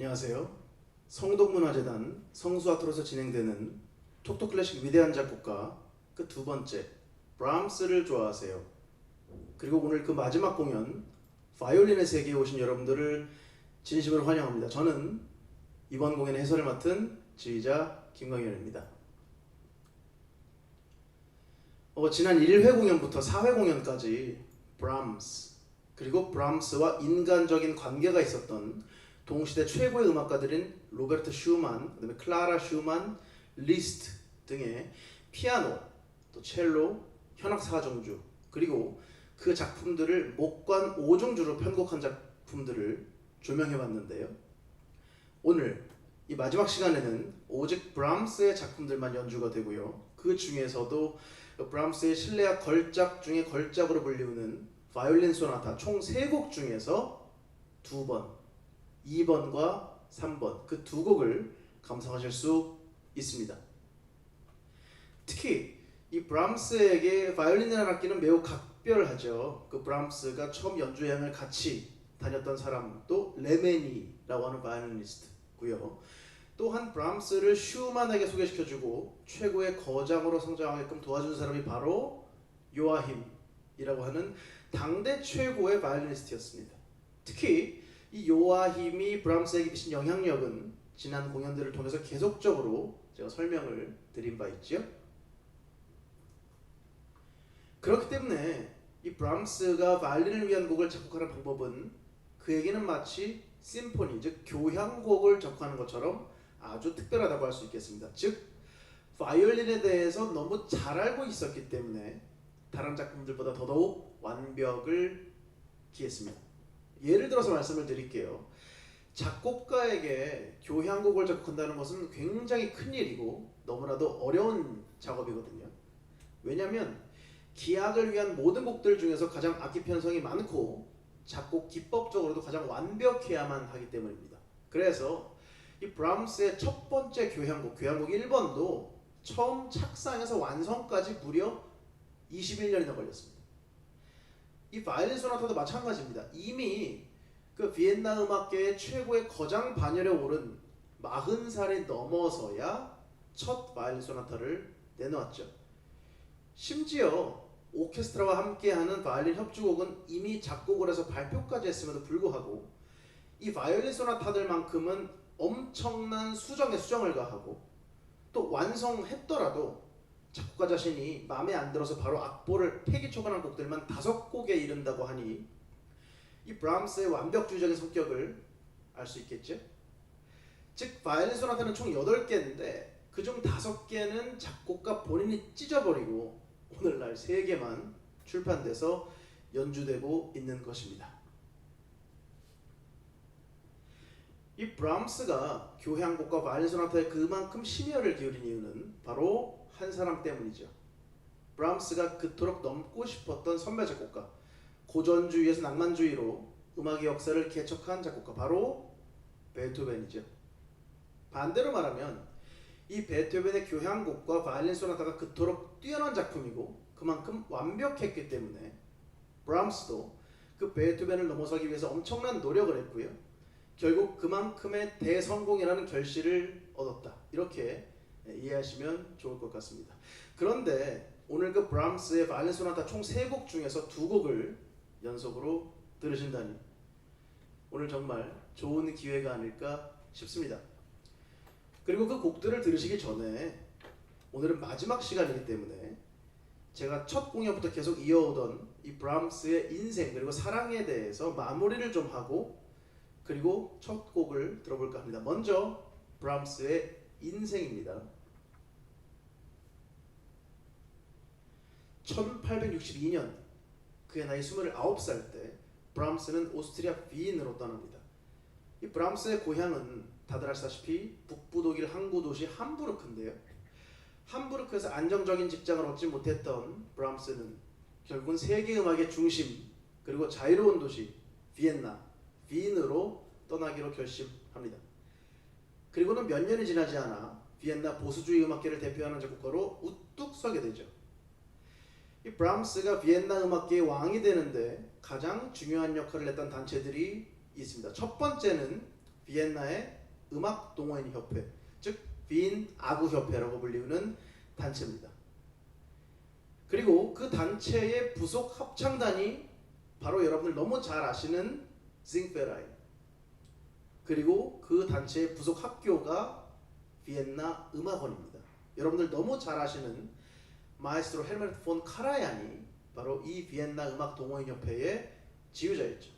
안녕하세요. 성동문화재단 성수아트로서 진행되는 톡톡클래식 위대한 작곡가 그 두 번째 브람스를 좋아하세요. 그리고 오늘 그 마지막 공연 바이올린의 세계에 오신 여러분들을 진심으로 환영합니다. 저는 이번 공연의 해설을 맡은 지휘자 김광현입니다. 지난 1회 공연부터 4회 공연까지 브람스 그리고 브람스와 인간적인 관계가 있었던 동시대 최고의 음악가들인 로베르트 슈만, 그다음에 클라라 슈만, 리스트 등의 피아노, 또 첼로, 현악 사중주 그리고 그 작품들을 목관 5중주로 편곡한 작품들을 조명해봤는데요. 오늘 이 마지막 시간에는 오직 브람스의 작품들만 연주가 되고요. 그 중에서도 브람스의 실내악 걸작 중에 걸작으로 불리우는 바이올린 소나타 총 3곡 중에서 2번, 2번과 3번 그 두 곡을 감상하실 수 있습니다. 특히 이 브람스에게 바이올린이라는 악기는 매우 각별하죠. 그 브람스가 처음 연주 여행을 같이 다녔던 사람도 레메니라고 하는 바이올리니스트고요. 또한 브람스를 슈만에게 소개시켜주고 최고의 거장으로 성장하게끔 도와준 사람이 바로 요아힘이라고 하는 당대 최고의 바이올리니스트였습니다. 특히 이 요아힘이 브람스에게 미친 영향력은 지난 공연들을 통해서 계속적으로 제가 설명을 드린 바 있죠. 그렇기 때문에 이 브람스가 바이올린을 위한 곡을 작곡하는 방법은 그에게는 마치 심포니, 즉 교향곡을 작곡하는 것처럼 아주 특별하다고 할 수 있겠습니다. 즉 바이올린에 대해서 너무 잘 알고 있었기 때문에 다른 작품들보다 더더욱 완벽을 기했습니다. 예를 들어서 말씀을 드릴게요. 작곡가에게 교향곡을 작곡한다는 것은 굉장히 큰 일이고 너무나도 어려운 작업이거든요. 왜냐하면 기악을 위한 모든 곡들 중에서 가장 악기 편성이 많고 작곡 기법적으로도 가장 완벽해야만 하기 때문입니다. 그래서 이 브람스의 첫 번째 교향곡 1번도 처음 착상해서 완성까지 무려 21년이나 걸렸습니다. 이 바이올린 소나타도 마찬가지입니다. 이미 그 비엔나 음악계의 최고의 거장 반열에 오른 40살이 넘어서야 첫 바이올린 소나타를 내놓았죠. 심지어 오케스트라와 함께하는 바이올린 협주곡은 이미 작곡을 해서 발표까지 했음에도 불구하고 이 바이올린 소나타들만큼은 엄청난 수정을 가하고 또 완성했더라도 작곡가 자신이 마음에 안 들어서 바로 악보를 폐기 처분한 곡들만 5곡에 이른다고 하니 이 브람스의 완벽주의적인 성격을 알 수 있겠죠. 즉 바이올린 소나타는 총 8개인데 그중 5개는 작곡가 본인이 찢어버리고 오늘날 3개만 출판돼서 연주되고 있는 것입니다. 이 브람스가 교향곡과 바이올린 소나타에 그만큼 심혈을 기울인 이유는 바로 한 사람 때문이죠. 브람스가 그토록 넘고 싶었던 선배 작곡가, 고전주의에서 낭만주의로 음악의 역사를 개척한 작곡가, 바로 베토벤이죠. 반대로 말하면 이 베토벤의 교향곡과 바이올린 소나타가 그토록 뛰어난 작품이고 그만큼 완벽했기 때문에 브람스도 그 베토벤을 넘어서기 위해서 엄청난 노력을 했고요. 결국 그만큼의 대성공이라는 결실을 얻었다. 이렇게 이해하시면 좋을 것 같습니다. 그런데 오늘 그 브람스의 바이올린 소나타 총 3곡 중에서 2곡을 연속으로 들으신다니 오늘 정말 좋은 기회가 아닐까 싶습니다. 그리고 그 곡들을 들으시기 전에 오늘은 마지막 시간이기 때문에 제가 첫 공연부터 계속 이어오던 이 브람스의 인생 그리고 사랑에 대해서 마무리를 좀 하고 그리고 첫 곡을 들어볼까 합니다. 먼저 브람스의 인생입니다. 1862년 그의 나이 29살 때 브람스는 오스트리아 비엔으로 떠납니다. 이 브람스의 고향은 다들 아시다시피 북부 독일 항구 도시 함부르크인데요. 함부르크에서 안정적인 직장을 얻지 못했던 브람스는 결국은 세계 음악의 중심 그리고 자유로운 도시 비엔으로 떠나기로 결심합니다. 그리고는 몇 년이 지나지 않아 비엔나 보수주의 음악계를 대표하는 작곡가로 우뚝 서게 되죠. 이 브람스가 비엔나 음악계의 왕이 되는데 가장 중요한 역할을 했던 단체들이 있습니다. 첫 번째는 비엔나의 음악 동호인 협회, 즉 빈 아구 협회라고 불리우는 단체입니다. 그리고 그 단체의 부속 합창단이 바로 여러분들 너무 잘 아시는 징페라이, 그리고 그 단체의 부속 학교가 비엔나 음악원입니다. 여러분들 너무 잘 아시는 마에스트로 헬메르트 폰 카라얀이 바로 이 비엔나 음악 동호인 협회의 지휘자였죠.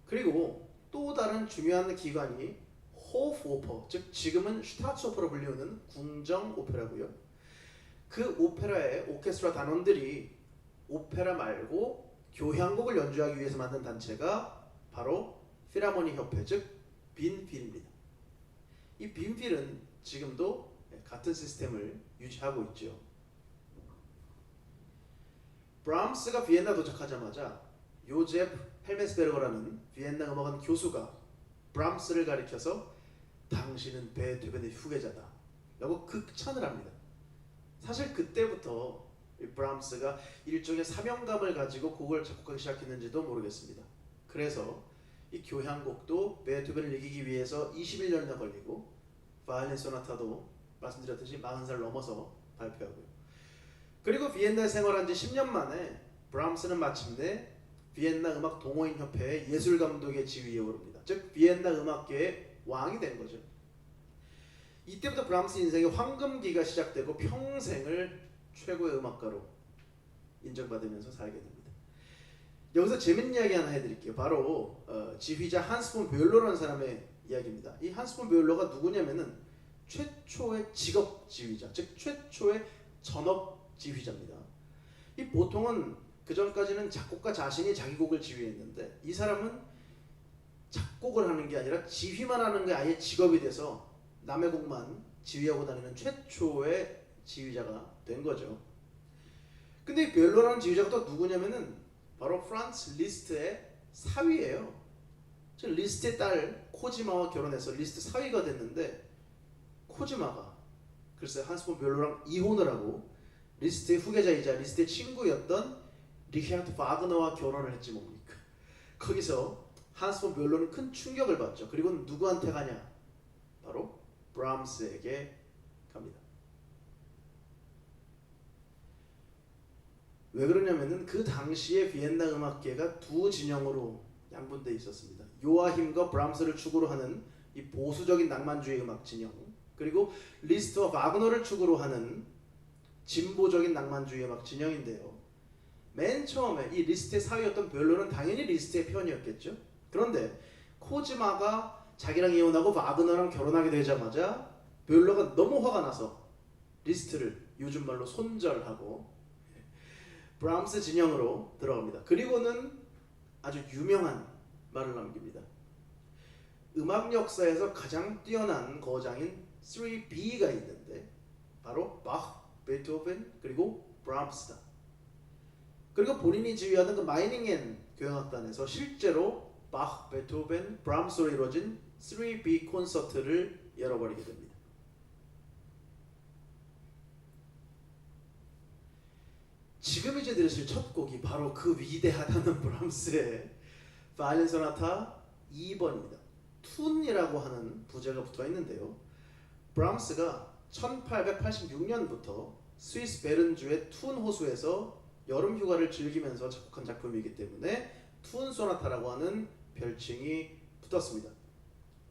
그리고 또 다른 중요한 기관이 호프오퍼, 즉 지금은 슈타츠오퍼로 불리우는 궁정 오페라고요. 그 오페라의 오케스트라 단원들이 오페라 말고 교향곡을 연주하기 위해서 만든 단체가 바로 필하모니 협회, 즉 빈필입니다. 이 빈필은 지금도 같은 시스템을 유지하고 있죠. 브람스가 비엔나 도착하자마자 요제프 헬메스베르거라는 비엔나 음악원 교수가 브람스를 가리켜서 당신은 베토벤의 후계자다 라고 극찬을 합니다. 사실 그때부터 브람스가 일종의 사명감을 가지고 곡을 작곡하기 시작했는지도 모르겠습니다. 그래서 이 교향곡도 베토벤을 이기기 위해서 21년이나 걸리고 바이올린 소나타도 말씀드렸듯이 40살 넘어서 발표하고요. 그리고 비엔나에 생활한 지 10년 만에 브람스는 마침내 비엔나 음악 동호인 협회의 예술 감독의 지위에 오릅니다. 즉 비엔나 음악계의 왕이 된 거죠. 이때부터 브람스 인생의 황금기가 시작되고 평생을 최고의 음악가로 인정받으면서 살게 됩니다. 여기서 재밌는 이야기 하나 해드릴게요. 바로 지휘자 한스 폰 베율로라는 사람의 이야기입니다. 이 한스 폰 베율로가 누구냐면은 최초의 직업 지휘자, 즉 최초의 전업 지휘자입니다. 이 보통은 그 전까지는 작곡가 자신이 자기 곡을 지휘했는데 이 사람은 작곡을 하는 게 아니라 지휘만 하는 게 아예 직업이 돼서 남의 곡만 지휘하고 다니는 최초의 지휘자가 된 거죠. 근데 이 베율로라는 지휘자가 또 누구냐면은 바로 프란츠 리스트의 사위예요. 즉 리스트의 딸 코지마와 결혼해서 리스트 사위가 됐는데 코지마가 글쎄 한스 폰 베율로랑 이혼을 하고 리스트의 후계자이자 리스트의 친구였던 리히아르트 바그너와 결혼을 했지 뭡니까. 거기서 한스 폰 베율로는 큰 충격을 받죠. 그리고 누구한테 가냐? 바로 브람스에게 갑니다. 왜 그러냐면은 그 당시에 비엔나 음악계가 두 진영으로 양분되어 있었습니다. 요아힘과 브람스를 축으로 하는 이 보수적인 낭만주의 음악 진영, 그리고 리스트와 바그너를 축으로 하는 진보적인 낭만주의 음악 진영인데요. 맨 처음에 이 리스트의 사위였던 베율로는 당연히 리스트의 편이었겠죠. 그런데 코지마가 자기랑 이혼하고 바그너랑 결혼하게 되자마자 베율로가 너무 화가 나서 리스트를 요즘 말로 손절하고 브람스 진영으로 들어갑니다. 그리고는 아주 유명한 말을 남깁니다. 음악 역사에서 가장 뛰어난 거장인 3B가 있는데 바로 바흐, 베토벤, 그리고 브람스다. 그리고 본인이 지휘하는 그 마이닝엔 교향악단에서 실제로 바흐, 베토벤, 브람스로 이루어진 3B 콘서트를 열어버리게 됩니다. 지금 이제 들으실 첫 곡이 바로 그 위대하다는 브람스의 바이올린 소나타 2번입니다. 툰이라고 하는 부제가 붙어 있는데요. 브람스가 1886년부터 스위스 베른주의 툰 호수에서 여름 휴가를 즐기면서 작곡한 작품이기 때문에 툰 소나타라고 하는 별칭이 붙었습니다.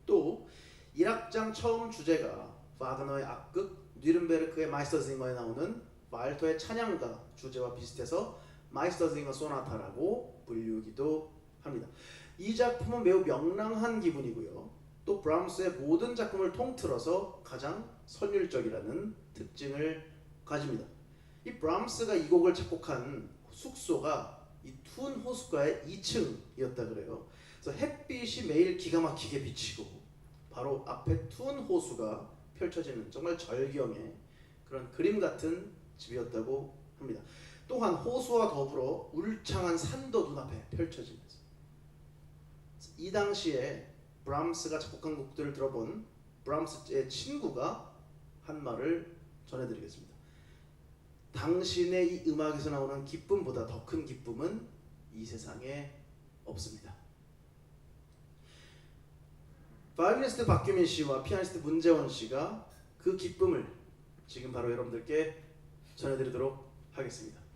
또 1악장 처음 주제가 바그너의 악극 뉘른베르크의 마이스터징어에 나오는 발토의 찬양가 주제와 비슷해서 마이스터징어 소나타라고 불리우기도 합니다. 이 작품은 매우 명랑한 기분이고요. 또 브람스의 모든 작품을 통틀어서 가장 선율적이라는 특징을 가집니다. 이 브람스가 이 곡을 작곡한 숙소가 이 툰 호숫가의 2층이었다 그래요. 그래서 햇빛이 매일 기가 막히게 비치고 바로 앞에 툰 호수가 펼쳐지는 정말 절경의 그런 그림 같은 집이었다고 합니다. 또한 호수와 더불어 울창한 산도 눈앞에 펼쳐지면서 이 당시에 브람스가 작곡한 곡들을 들어본 브람스의 친구가 한 말을 전해드리겠습니다. 당신의 이 음악에서 나오는 기쁨보다 더 큰 기쁨은 이 세상에 없습니다. 바이올리니스트 박규민 씨와 피아니스트 문재원 씨가 그 기쁨을 지금 바로 여러분들께 전해드리도록 하겠습니다.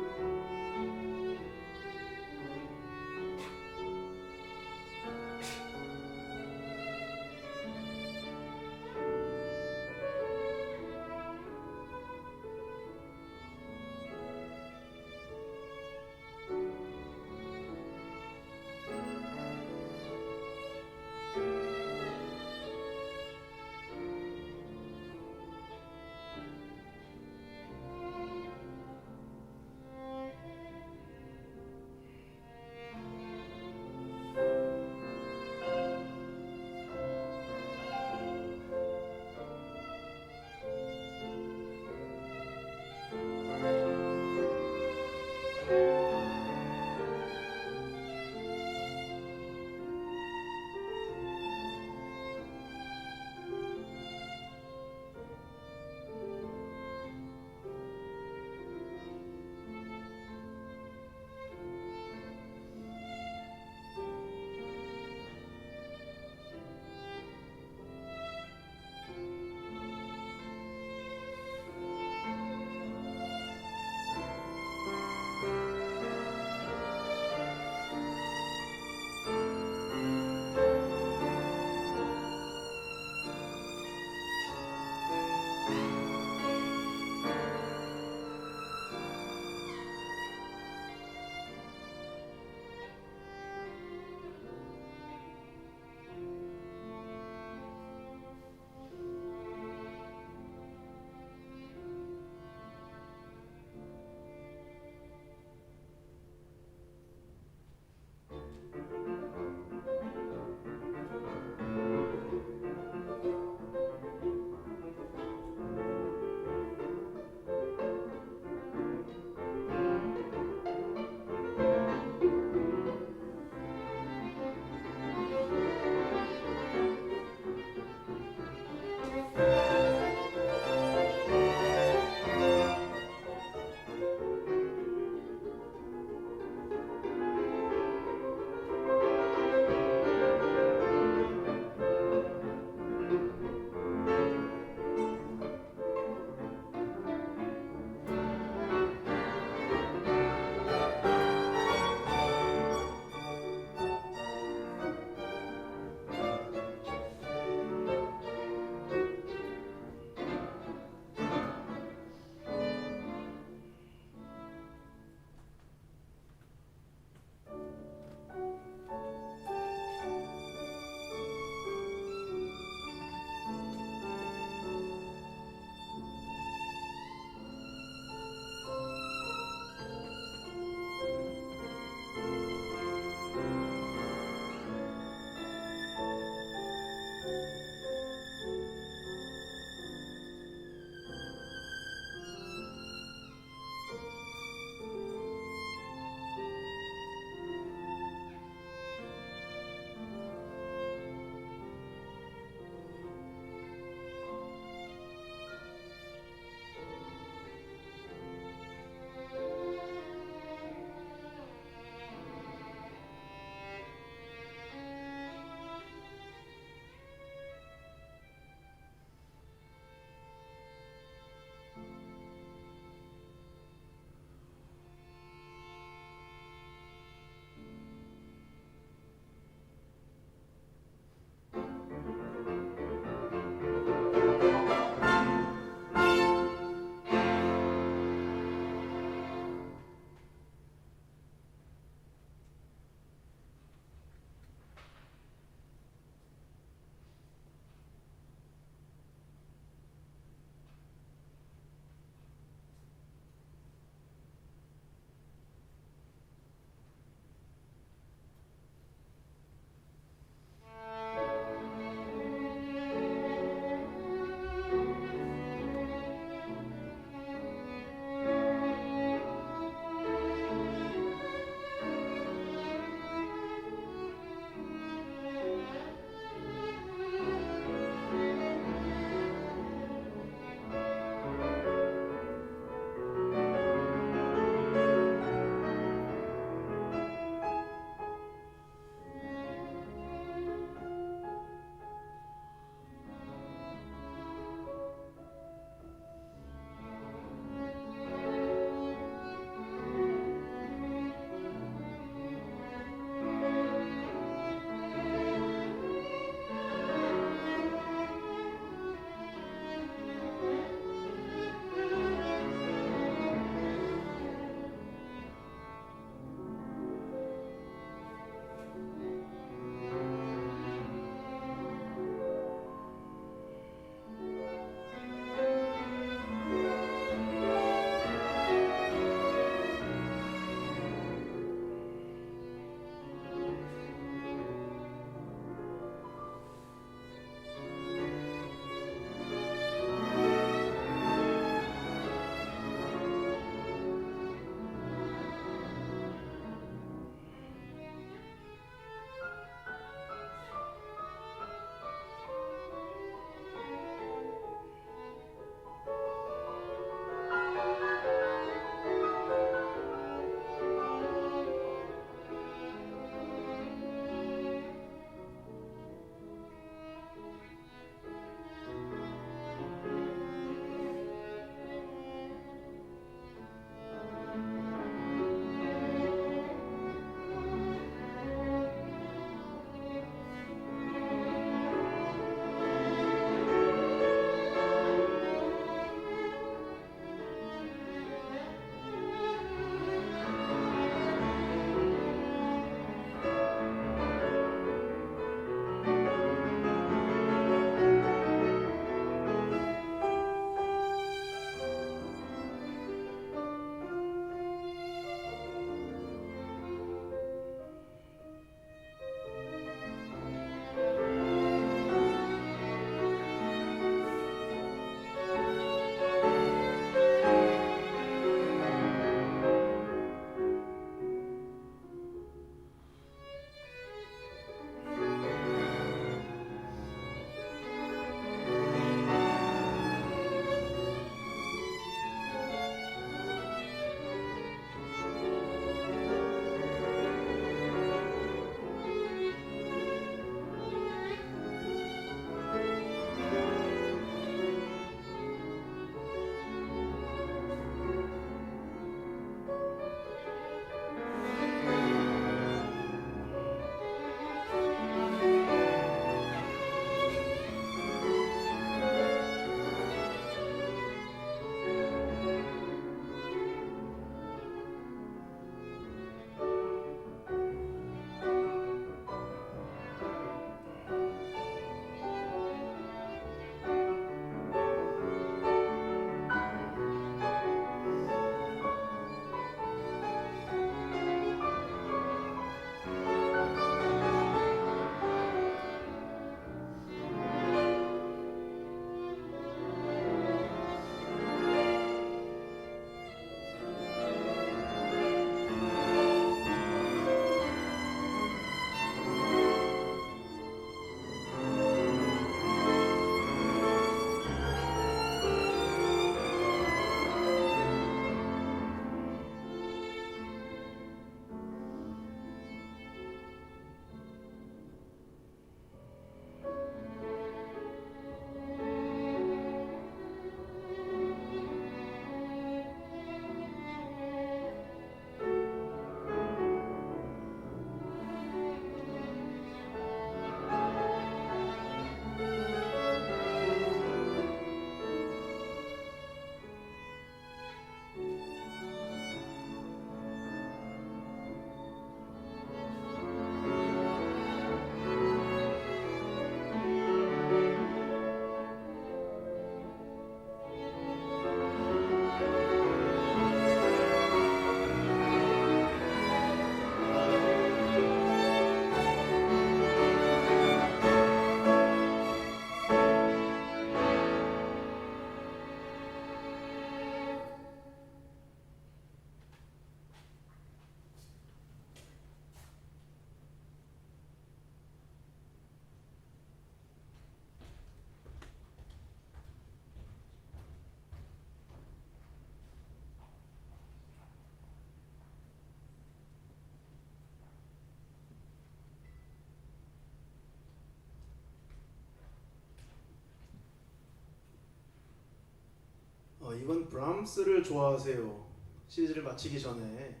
이번 브람스를 좋아하세요 시리즈를 마치기 전에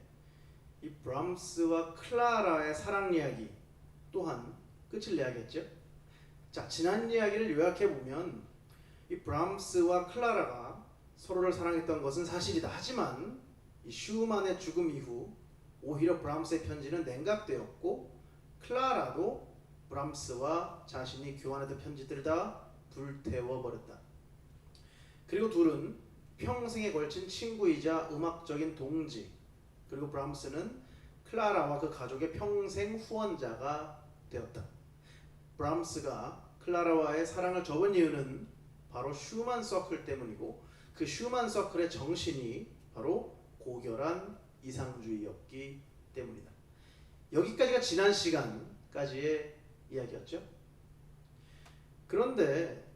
이 브람스와 클라라의 사랑 이야기 또한 끝을 내야겠죠. 자, 지난 이야기를 요약해 보면 이 브람스와 클라라가 서로를 사랑했던 것은 사실이다. 하지만 이 슈만의 죽음 이후 오히려 브람스의 편지는 냉각되었고 클라라도 브람스와 자신이 교환했던 편지들을 다 불태워버렸다. 그리고 둘은 평생에 걸친 친구이자 음악적인 동지, 그리고 브람스는 클라라와 그 가족의 평생 후원자가 되었다. 브람스가 클라라와의 사랑을 접은 이유는 바로 슈만 서클 때문이고 그 슈만 서클의 정신이 바로 고결한 이상주의였기 때문이다. 여기까지가 지난 시간까지의 이야기였죠. 그런데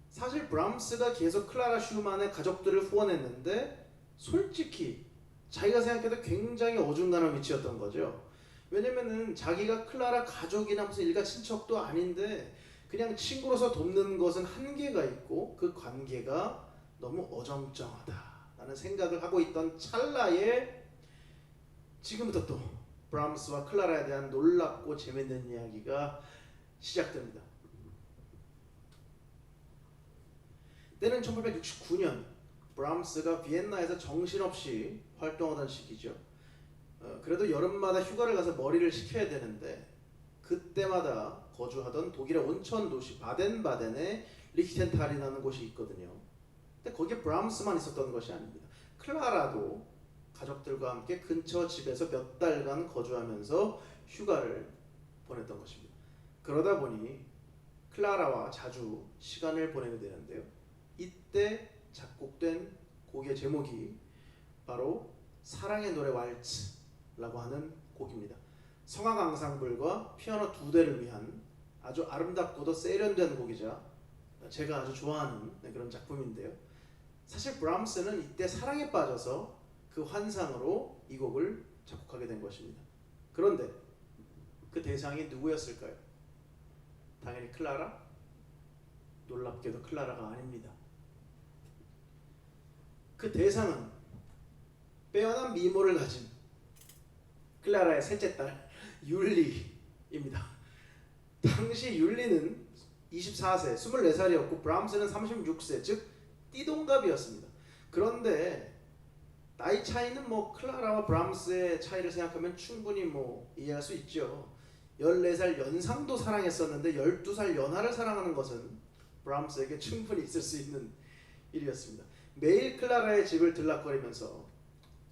사실 브람스가 계속 클라라 슈만의 가족들을 후원했는데 솔직히 자기가 생각해도 굉장히 어중간한 위치였던 거죠. 왜냐면은 자기가 클라라 가족이나 무슨 일가 친척도 아닌데 그냥 친구로서 돕는 것은 한계가 있고 그 관계가 너무 어정쩡하다라는 생각을 하고 있던 찰나에 지금부터 또 브람스와 클라라에 대한 놀랍고 재밌는 이야기가 시작됩니다. 때는 1869년 브람스가 비엔나에서 정신없이 활동하던 시기죠. 그래도 여름마다 휴가를 가서 머리를 식혀야 되는데 그때마다 거주하던 독일의 온천 도시 바덴바덴에 리히텐탈이라는 곳이 있거든요. 근데 거기에 브람스만 있었던 것이 아닙니다. 클라라도 가족들과 함께 근처 집에서 몇 달간 거주하면서 휴가를 보냈던 것입니다. 그러다 보니 클라라와 자주 시간을 보내게 되는데요. 이때 작곡된 곡의 제목이 바로 사랑의 노래 왈츠라고 하는 곡입니다. 성악 앙상블과 피아노 두 대를 위한 아주 아름답고도 세련된 곡이자 제가 아주 좋아하는 그런 작품인데요. 사실 브람스는 이때 사랑에 빠져서 그 환상으로 이 곡을 작곡하게 된 것입니다. 그런데 그 대상이 누구였을까요? 당연히 클라라? 놀랍게도 클라라가 아닙니다. 그 대상은 빼어난 미모를 가진 클라라의 셋째 딸 율리입니다. 당시 율리는 24세, 24살이었고 브람스는 36세, 즉 띠동갑이었습니다. 그런데 나이 차이는 뭐 클라라와 브람스의 차이를 생각하면 충분히 뭐 이해할 수 있죠. 14살 연상도 사랑했었는데 12살 연하를 사랑하는 것은 브람스에게 충분히 있을 수 있는 일이었습니다. 매일 클라라의 집을 들락거리면서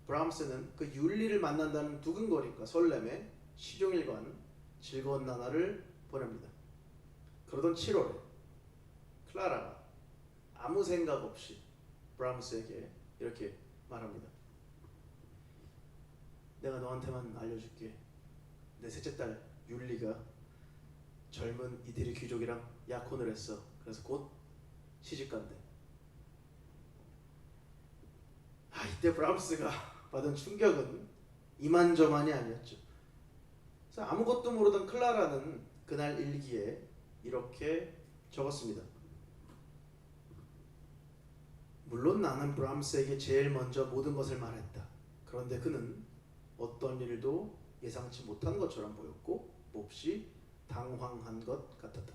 브람스는 그 율리를 만난다는 두근거림과 설렘에 시종일관 즐거운 나날을 보냅니다. 그러던 7월에 클라라가 아무 생각 없이 브람스에게 이렇게 말합니다. 내가 너한테만 알려줄게. 내 셋째 딸 율리가 젊은 이태리 귀족이랑 약혼을 했어. 그래서 곧 시집간대. 이때 브람스가 받은 충격은 이만저만이 아니었죠. 그래서 아무것도 모르던 클라라는 그날 일기에 이렇게 적었습니다. 물론 나는 브람스에게 제일 먼저 모든 것을 말했다. 그런데 그는 어떤 일도 예상치 못한 것처럼 보였고 몹시 당황한 것 같았다.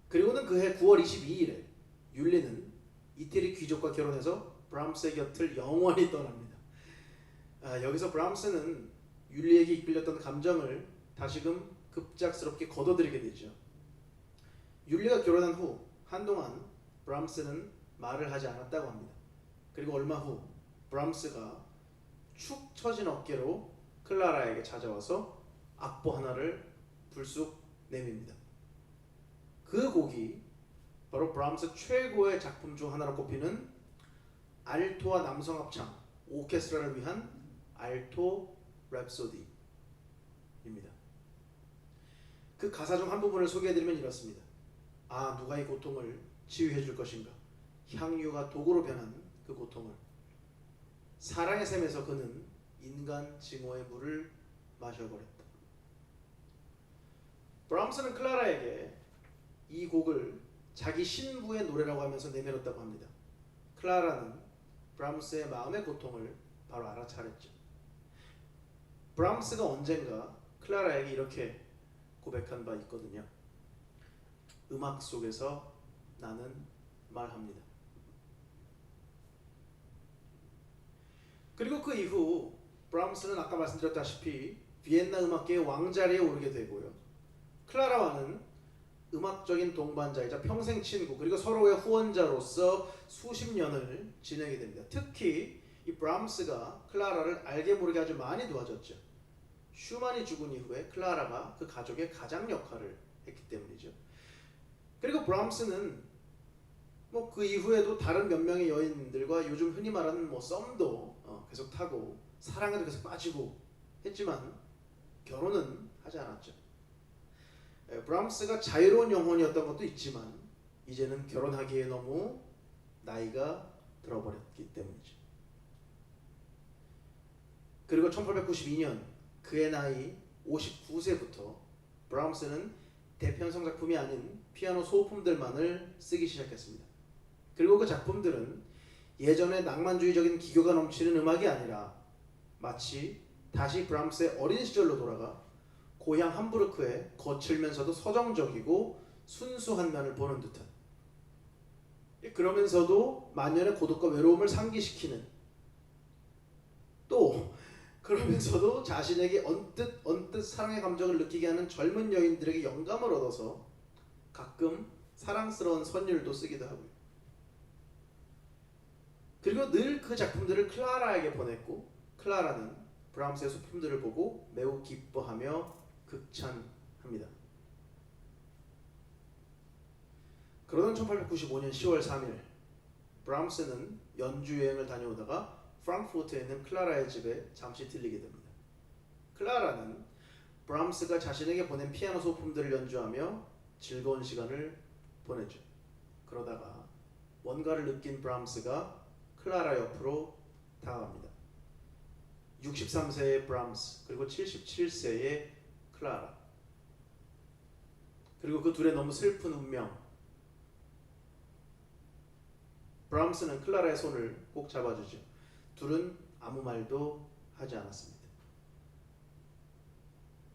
그리고는 그해 9월 22일에 율리는 이태리 귀족과 결혼해서 브람스의 곁을 영원히 떠납니다. 여기서 브람스는 율리에게 이끌렸던 감정을 다시금 급작스럽게 거둬들이게 되죠. 율리가 결혼한 후 한동안 브람스는 말을 하지 않았다고 합니다. 그리고 얼마 후 브람스가 축 처진 어깨로 클라라에게 찾아와서 악보 하나를 불쑥 내밉니다. 그 곡이 바로 브람스 최고의 작품 중 하나로 꼽히는 알토와 남성 합창 오케스트라를 위한 알토 랩소디입니다. 그 가사 중 한 부분을 소개해드리면 이렇습니다. 누가 이 고통을 치유해 줄 것인가. 향유가 독으로 변한 그 고통을. 사랑의 샘에서 그는 인간 징후의 물을 마셔버렸다. 브람스는 클라라에게 이 곡을 자기 신부의 노래라고 하면서 내밀었다고 합니다. 클라라는 브람스의 마음의 고통을 바로 알아차렸죠. 브람스가 언젠가 클라라에게 이렇게 고백한 바 있거든요. 음악 속에서 나는 말합니다. 그리고 그 이후 브람스는 아까 말씀드렸다시피 비엔나 음악계의 왕자리에 오르게 되고요. 클라라와는 음악적인 동반자이자 평생 친구 그리고 서로의 후원자로서 수십 년을 지내게 됩니다. 특히 이 브람스가 클라라를 알게 모르게 아주 많이 도와줬죠. 슈만이 죽은 이후에 클라라가 그 가족의 가장 역할을 했기 때문이죠. 그리고 브람스는 뭐 그 이후에도 다른 몇 명의 여인들과 요즘 흔히 말하는 뭐 썸도 계속 타고 사랑에도 계속 빠지고 했지만 결혼은 하지 않았죠. 브람스가 자유로운 영혼이었던 것도 있지만 이제는 결혼하기에 너무 나이가 들어버렸기 때문이죠. 그리고 1892년 그의 나이 59세부터 브람스는 대편성 작품이 아닌 피아노 소품들만을 쓰기 시작했습니다. 그리고 그 작품들은 예전의 낭만주의적인 기교가 넘치는 음악이 아니라 마치 다시 브람스의 어린 시절로 돌아가 고향 함부르크의 거칠면서도 서정적이고 순수한 면을 보는 듯한, 그러면서도 만연의 고독과 외로움을 상기시키는, 또 그러면서도 자신에게 언뜻 사랑의 감정을 느끼게 하는 젊은 여인들에게 영감을 얻어서 가끔 사랑스러운 선율도 쓰기도 하고요. 그리고 늘 그 작품들을 클라라에게 보냈고 클라라는 브람스의 소품들을 보고 매우 기뻐하며 극찬합니다. 그러던 1895년 10월 3일 브람스는 연주 여행을 다녀오다가 프랑크푸르트에 있는 클라라의 집에 잠시 들리게 됩니다. 클라라는 브람스가 자신에게 보낸 피아노 소품들을 연주하며 즐거운 시간을 보냈죠. 그러다가 뭔가를 느낀 브람스가 클라라 옆으로 다가갑니다. 63세의 브람스 그리고 77세의 클라라, 그리고 그 둘의 너무 슬픈 운명. 브람스는 클라라의 손을 꼭 잡아주죠. 둘은 아무 말도 하지 않았습니다.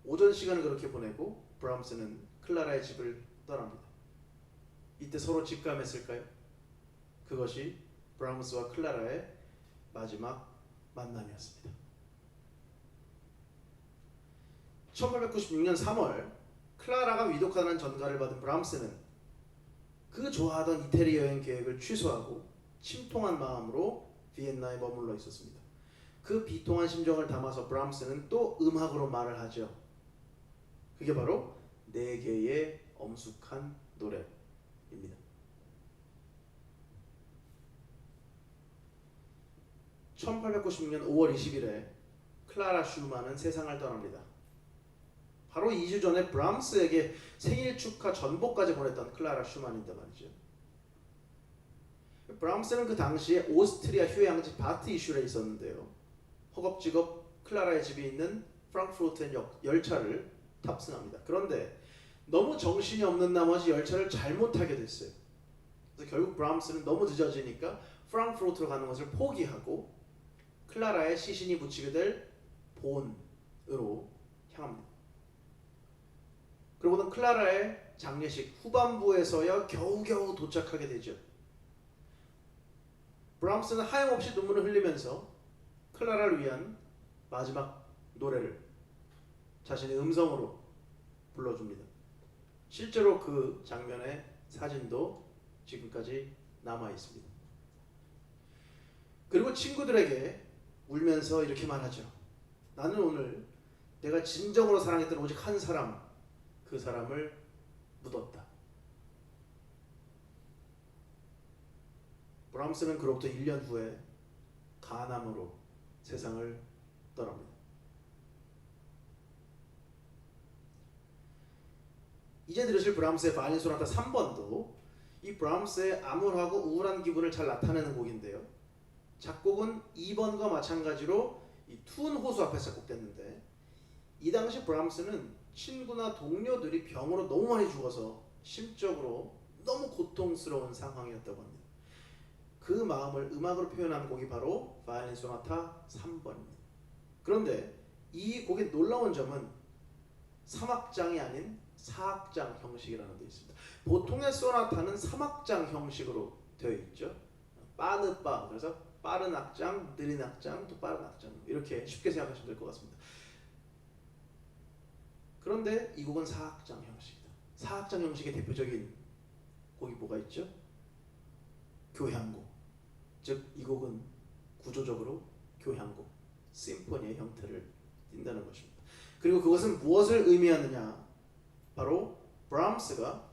오전 시간을 그렇게 보내고 브람스는 클라라의 집을 떠납니다. 이때 서로 직감했을까요? 그것이 브람스와 클라라의 마지막 만남이었습니다. 1896년 3월 클라라가 위독하다는 전가를 받은 브람스는 그 좋아하던 이태리 여행 계획을 취소하고 침통한 마음으로 비엔나에 머물러 있었습니다. 그 비통한 심정을 담아서 브람스는 또 음악으로 말을 하죠. 그게 바로 네 개의 엄숙한 노래입니다. 1896년 5월 20일에 클라라 슈만은 세상을 떠납니다. 바로 2주 전에 브람스에게 생일 축하 전보까지 보냈던 클라라 슈만인데 말이죠. 브람스는 그 당시에 오스트리아 휴양지 바트 이슈에 있었는데요. 허겁지겁 클라라의 집이 있는 프랑크푸르트 열차를 탑승합니다. 그런데 너무 정신이 없는 나머지 열차를 잘못 타게 됐어요. 그래서 결국 브람스는 너무 늦어지니까 프랑크푸르트로 가는 것을 포기하고 클라라의 시신이 묻히게 될 본으로 향합니다. 그러고는 클라라의 장례식 후반부에서야 겨우겨우 도착하게 되죠. 브람스는 하염없이 눈물을 흘리면서 클라라를 위한 마지막 노래를 자신의 음성으로 불러줍니다. 실제로 그 장면의 사진도 지금까지 남아 있습니다. 그리고 친구들에게 울면서 이렇게 말하죠. 나는 오늘 내가 진정으로 사랑했던 오직 한 사람, 그 사람을 묻었다. 브람스는 그로부터 1년 후에 간암으로 세상을 떠납니다. 이제 들으실 브람스의 바이올린 소나타 3번도 이 브람스의 암울하고 우울한 기분을 잘 나타내는 곡인데요. 작곡은 2번과 마찬가지로 이 투운 호수 앞에서 작곡됐는데, 이 당시 브람스는 친구나 동료들이 병으로 너무 많이 죽어서 심적으로 너무 고통스러운 상황이었다고 합니다. 그 마음을 음악으로 표현한 곡이 바로 바이올린 소나타 3번입니다. 그런데 이 곡의 놀라운 점은 3악장이 아닌 4악장 형식이라는 데 있습니다. 보통의 소나타는 3악장 형식으로 되어 있죠. 빠느빠, 그래서 빠른 악장, 느린 악장, 또 빠른 악장, 이렇게 쉽게 생각하시면 될 것 같습니다. 그런데 이 곡은 4악장 형식이다. 4악장 형식의 대표적인 곡이 뭐가 있죠? 교향곡. 즉 이 곡은 구조적으로 교향곡, 심포니의 형태를 띈다는 것입니다. 그리고 그것은 무엇을 의미하느냐? 바로 브람스가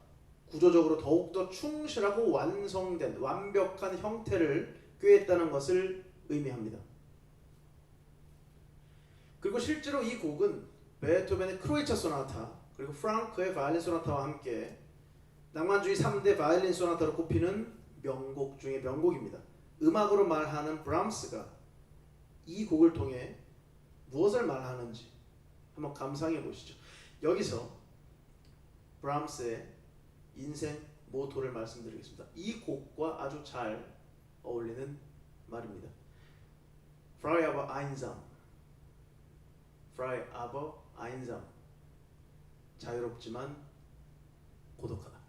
구조적으로 더욱더 충실하고 완성된 완벽한 형태를 꾀했다는 것을 의미합니다. 그리고 실제로 이 곡은 베토벤의 크로이차 소나타 그리고 프랑크의 바이올린 소나타와 함께 낭만주의 3대 바이올린 소나타로 꼽히는 명곡 중의 명곡입니다. 음악으로 말하는 브람스가 이 곡을 통해 무엇을 말하는지 한번 감상해 보시죠. 여기서 브람스의 인생 모토를 말씀드리겠습니다. 이 곡과 아주 잘 어울리는 말입니다. Frei aber einsam. Frei aber einsam. 자유롭지만 고독하다.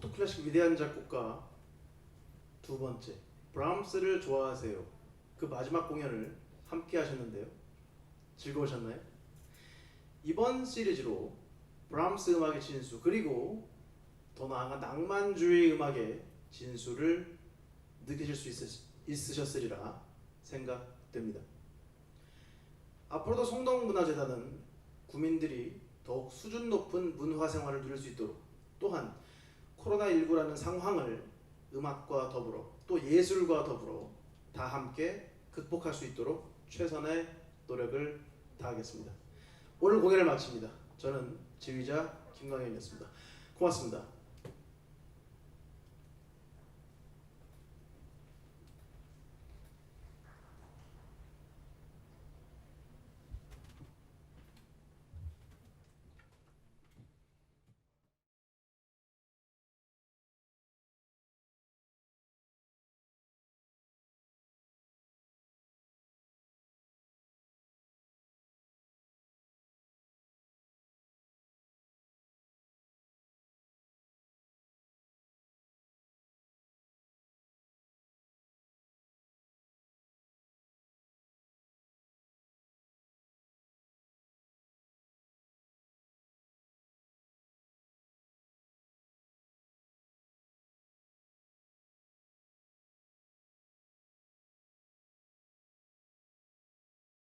토토 클래식 위대한 작곡가 두 번째 브람스를 좋아하세요. 그 마지막 공연을 함께 하셨는데요. 즐거우셨나요? 이번 시리즈로 브람스 음악의 진수 그리고 더 나아가 낭만주의 음악의 진수를 느끼실 수 있으셨으리라 생각됩니다. 앞으로도 성동문화재단은 구민들이 더욱 수준 높은 문화 생활을 누릴 수 있도록 또한 코로나19라는 상황을 음악과 더불어 또 예술과 더불어 다 함께 극복할 수 있도록 최선의 노력을 다하겠습니다. 오늘 공연을 마칩니다. 저는 지휘자 김광현이었습니다. 고맙습니다.